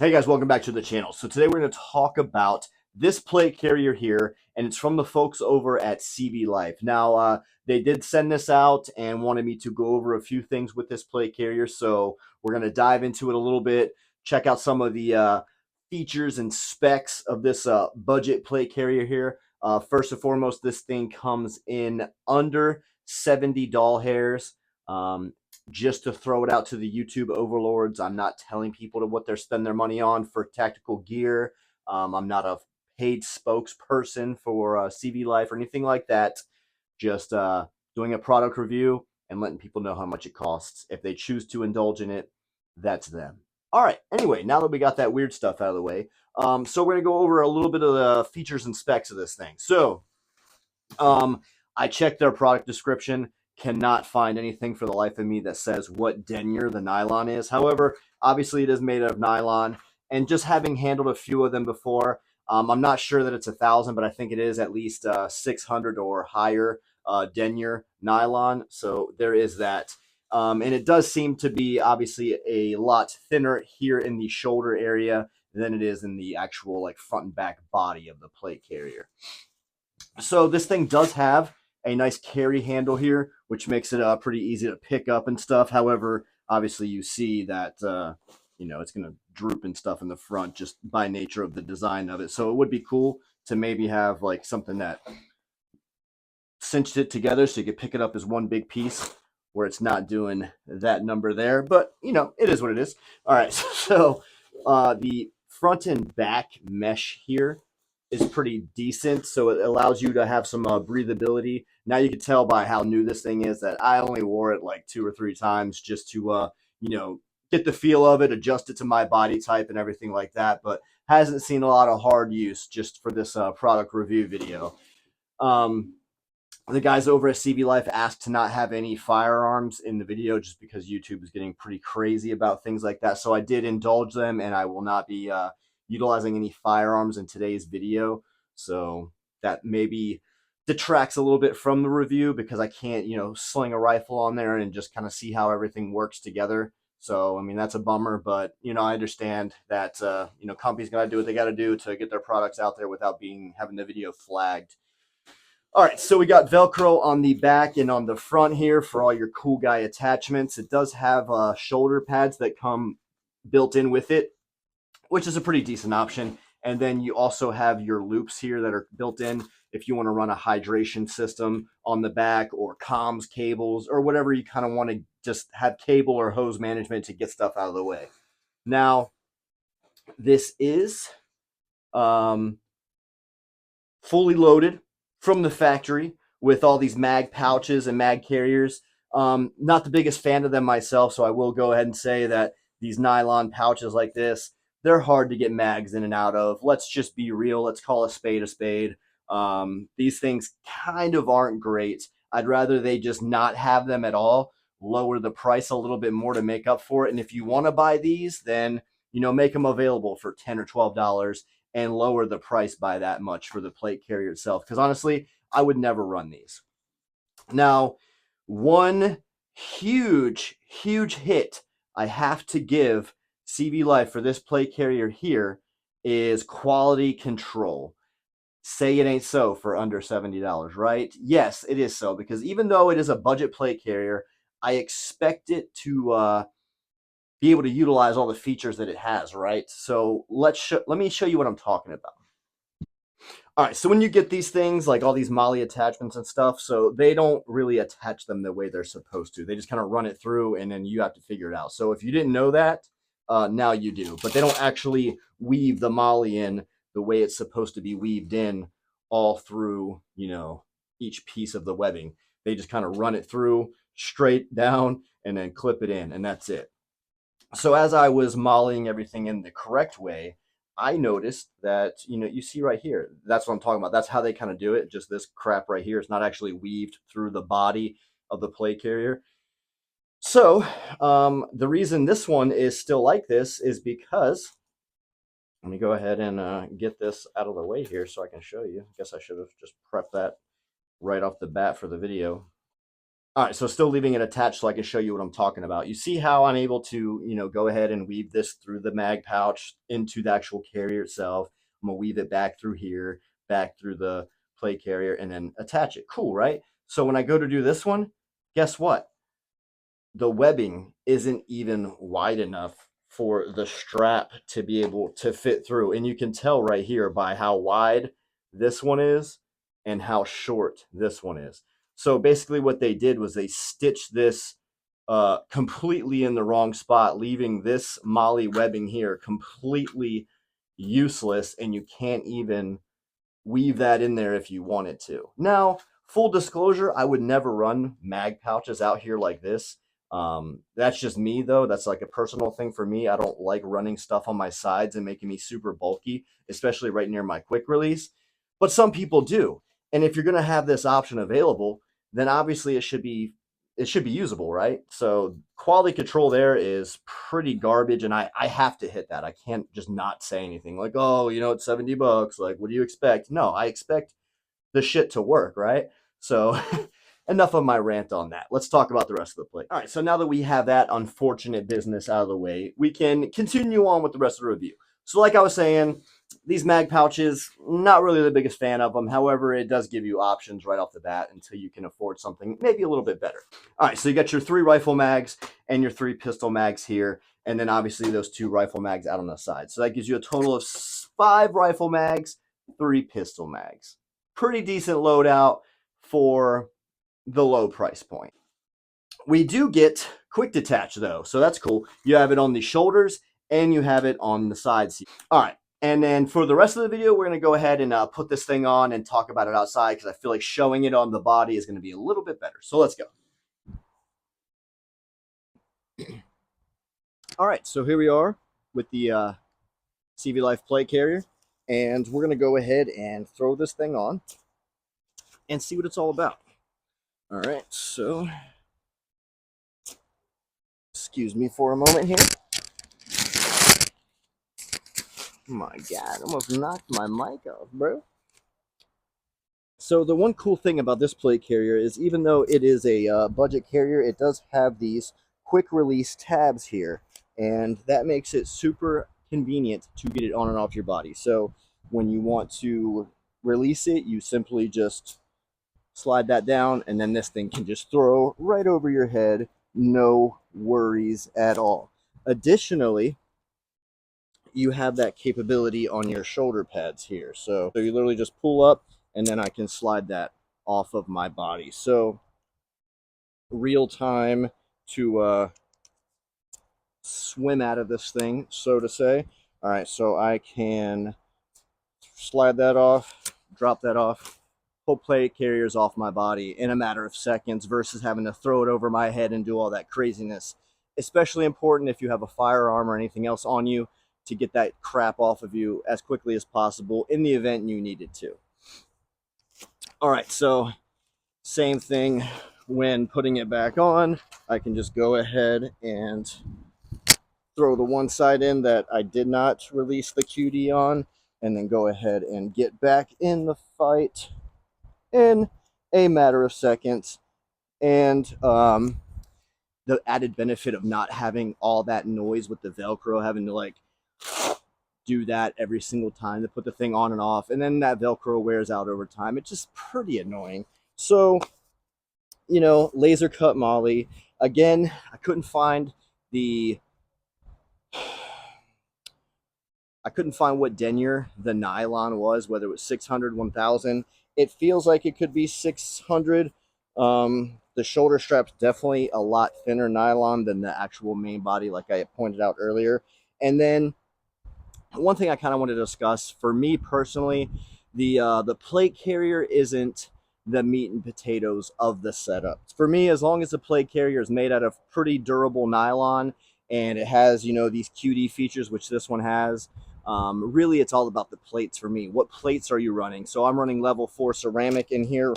Hey guys, welcome back to the channel. So today we're going to talk about this plate carrier here, and it's from the folks over at CVLife. Now, they did send this out and wanted me to go over a few things with this plate carrier, so we're going to dive into it a little bit, check out some of the features and specs of this budget plate carrier here. First and foremost, this thing comes in under 70 doll hairs. Just to throw it out to the YouTube overlords, I'm not telling people to what they're spending their money on for tactical gear. I'm not a paid spokesperson for CVLife or anything like that. Just doing a product review and letting people know how much it costs. If they choose to indulge in it, that's them. All right, anyway, now that we got that weird stuff out of the way, so we're going to go over a little bit of the features and specs of this thing. So I checked their product description. Cannot find anything for the life of me that says what denier the nylon is. However, obviously it is made of nylon, and just having handled a few of them before, I'm not sure that it's 1,000, but I think it is at least 600 or higher denier nylon. So there is that. And it does seem to be obviously a lot thinner here in the shoulder area than it is in the actual like front and back body of the plate carrier. So this thing does have a nice carry handle here, which makes it pretty easy to pick up and stuff. However, obviously you see that, it's going to droop and stuff in the front just by nature of the design of it. So it would be cool to maybe have like something that cinched it together so you could pick it up as one big piece where it's not doing that number there. But, it is what it is. All right, so the front and back mesh here is pretty decent, so it allows you to have some breathability. Now you can tell by how new this thing is that I only wore it like 2 or 3 times just to get the feel of it, adjust it to my body type and everything like that, but hasn't seen a lot of hard use just for this product review video. The guys over at CVLife asked to not have any firearms in the video just because YouTube is getting pretty crazy about things like that, so I did indulge them, and I will not be utilizing any firearms in today's video. So that maybe detracts a little bit from the review because I can't, sling a rifle on there and just kind of see how everything works together. So, I mean, that's a bummer, but, I understand that, companies got to do what they got to do to get their products out there without having the video flagged. All right, so we got Velcro on the back and on the front here for all your cool guy attachments. It does have shoulder pads that come built in with it, which is a pretty decent option. And then you also have your loops here that are built in if you want to run a hydration system on the back or comms cables or whatever you kind of want to just have cable or hose management to get stuff out of the way. Now, this is fully loaded from the factory with all these mag pouches and mag carriers. Not the biggest fan of them myself, so I will go ahead and say that these nylon pouches like this, they're hard to get mags in and out of. Let's just be real. Let's call a spade a spade. These things kind of aren't great. I'd rather they just not have them at all, lower the price a little bit more to make up for it. And if you want to buy these, then, make them available for $10 or $12 and lower the price by that much for the plate carrier itself. Because honestly, I would never run these. Now, one huge hit I have to give CVLife for this plate carrier here is quality control. Say it ain't so for under $70, right? Yes, it is so, because even though it is a budget plate carrier, I expect it to be able to utilize all the features that it has, right? So let me show you what I'm talking about. All right, so when you get these things, like all these MOLLE attachments and stuff, so they don't really attach them the way they're supposed to. They just kind of run it through, and then you have to figure it out. So if you didn't know that, now you do. But they don't actually weave the MOLLE in the way it's supposed to be weaved in all through, each piece of the webbing. They just kind of run it through straight down and then clip it in, and that's it. So as I was MOLLEing everything in the correct way, I noticed that, you see right here, that's what I'm talking about. That's how they kind of do it. Just this crap right here. It's not actually weaved through the body of the plate carrier. So the reason this one is still like this is because, let me go ahead and get this out of the way here so I can show you. I guess I should have just prepped that right off the bat for the video. All right, so still leaving it attached so I can show you what I'm talking about. You see how I'm able to, go ahead and weave this through the mag pouch into the actual carrier itself. I'm gonna weave it back through here, back through the plate carrier, and then attach it. Cool, right? So when I go to do this one, guess what? The webbing isn't even wide enough for the strap to be able to fit through. And you can tell right here by how wide this one is and how short this one is. So basically what they did was they stitched this completely in the wrong spot, leaving this molly webbing here completely useless, and you can't even weave that in there if you wanted to. Now, full disclosure, I would never run mag pouches out here like this. That's just me though. That's like a personal thing for me. I don't like running stuff on my sides and making me super bulky, especially right near my quick release. But some people do. And if you're going to have this option available, then obviously it should be usable, right? So quality control there is pretty garbage, and I have to hit that. I can't just not say anything like, oh, it's $70. Like, what do you expect? No, I expect the shit to work, right? So enough of my rant on that. Let's talk about the rest of the plate. All right, so now that we have that unfortunate business out of the way, we can continue on with the rest of the review. So like I was saying, these mag pouches, not really the biggest fan of them. However, it does give you options right off the bat until you can afford something maybe a little bit better. All right, so you got your 3 rifle mags and your 3 pistol mags here, and then obviously those 2 rifle mags out on the side. So that gives you a total of 5 rifle mags, 3 pistol mags. Pretty decent loadout for the low price point. We do get quick detach though, so that's cool. You have it on the shoulders and you have it on the sides. All right, and then for the rest of the video, we're going to go ahead and put this thing on and talk about it outside because I feel like showing it on the body is going to be a little bit better. So let's go. All right, so here we are with the CVLife plate carrier, and we're going to go ahead and throw this thing on and see what it's all about. All right, so excuse me for a moment here. My God, almost knocked my mic off, bro. So the one cool thing about this plate carrier is even though it is a budget carrier, it does have these quick release tabs here, and that makes it super convenient to get it on and off your body. So when you want to release it, you simply just slide that down, and then this thing can just throw right over your head, no worries at all. Additionally, you have that capability on your shoulder pads here. So you literally just pull up, and then I can slide that off of my body. So real time to swim out of this thing, so to say. All right, so I can slide that off, drop that off, pull plate carriers off my body in a matter of seconds versus having to throw it over my head and do all that craziness. Especially important if you have a firearm or anything else on you, to get that crap off of you as quickly as possible in the event you needed to. All right, so same thing when putting it back on. I can just go ahead and throw the one side in that I did not release the QD on, and then go ahead and get back in the fight in a matter of seconds. And the added benefit of not having all that noise with the Velcro, having to like do that every single time to put the thing on and off, and then that Velcro wears out over time. It's just pretty annoying. So, laser cut molly. Again, I couldn't find what denier the nylon was, whether it was 600, 1000. It feels like it could be 600. The shoulder strap's definitely a lot thinner nylon than the actual main body, like I pointed out earlier. And then one thing I kind of want to discuss, for me personally, the plate carrier isn't the meat and potatoes of the setup. For me, as long as the plate carrier is made out of pretty durable nylon and it has, these QD features, which this one has, really it's all about the plates for me. What plates are you running? So I'm running level 4 ceramic in here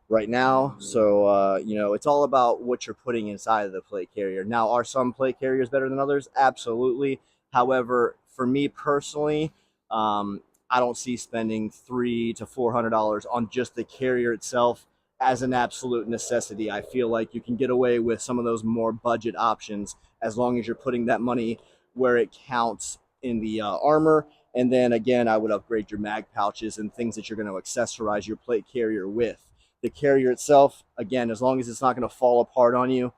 right now. So, it's all about what you're putting inside of the plate carrier. Now, are some plate carriers better than others? Absolutely. However, for me personally, I don't see spending $300 to $400 on just the carrier itself as an absolute necessity. I feel like you can get away with some of those more budget options as long as you're putting that money where it counts in the armor. And then again, I would upgrade your mag pouches and things that you're going to accessorize your plate carrier with. The carrier itself, again, as long as it's not going to fall apart on you,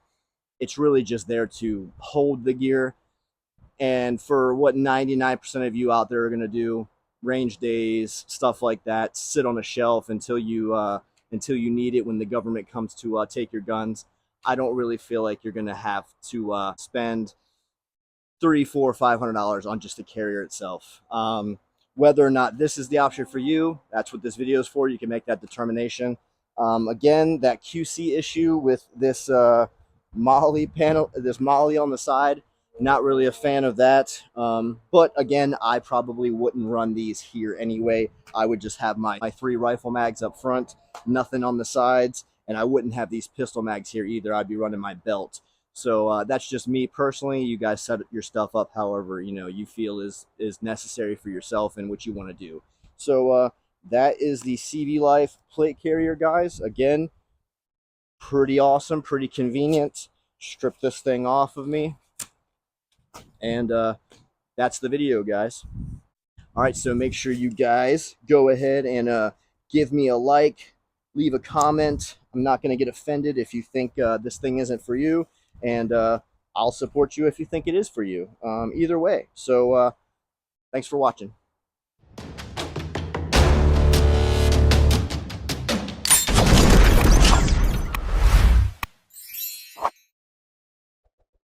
it's really just there to hold the gear. And for what 99% of you out there are going to do, range days, stuff like that, sit on a shelf until you need it when the government comes to take your guns. I don't really feel like you're going to have to spend $300, $400, $500 on just the carrier itself. Whether or not this is the option for you, that's what this video is for. You can make that determination. Again, that QC issue with this Molly panel, this Molly on the side, not really a fan of that. But again, I probably wouldn't run these here anyway. I would just have my 3 rifle mags up front, nothing on the sides, and I wouldn't have these pistol mags here either. I'd be running my belt. So that's just me personally. You guys set your stuff up however you feel is necessary for yourself and what you want to do. So that is the CVLife plate carrier, guys. Again, pretty awesome, pretty convenient. Strip this thing off of me, and that's the video, guys. All right, so make sure you guys go ahead and give me a like, leave a comment. I'm not going to get offended if you think this thing isn't for you, and I'll support you if you think it is for you. Either way. So thanks for watching.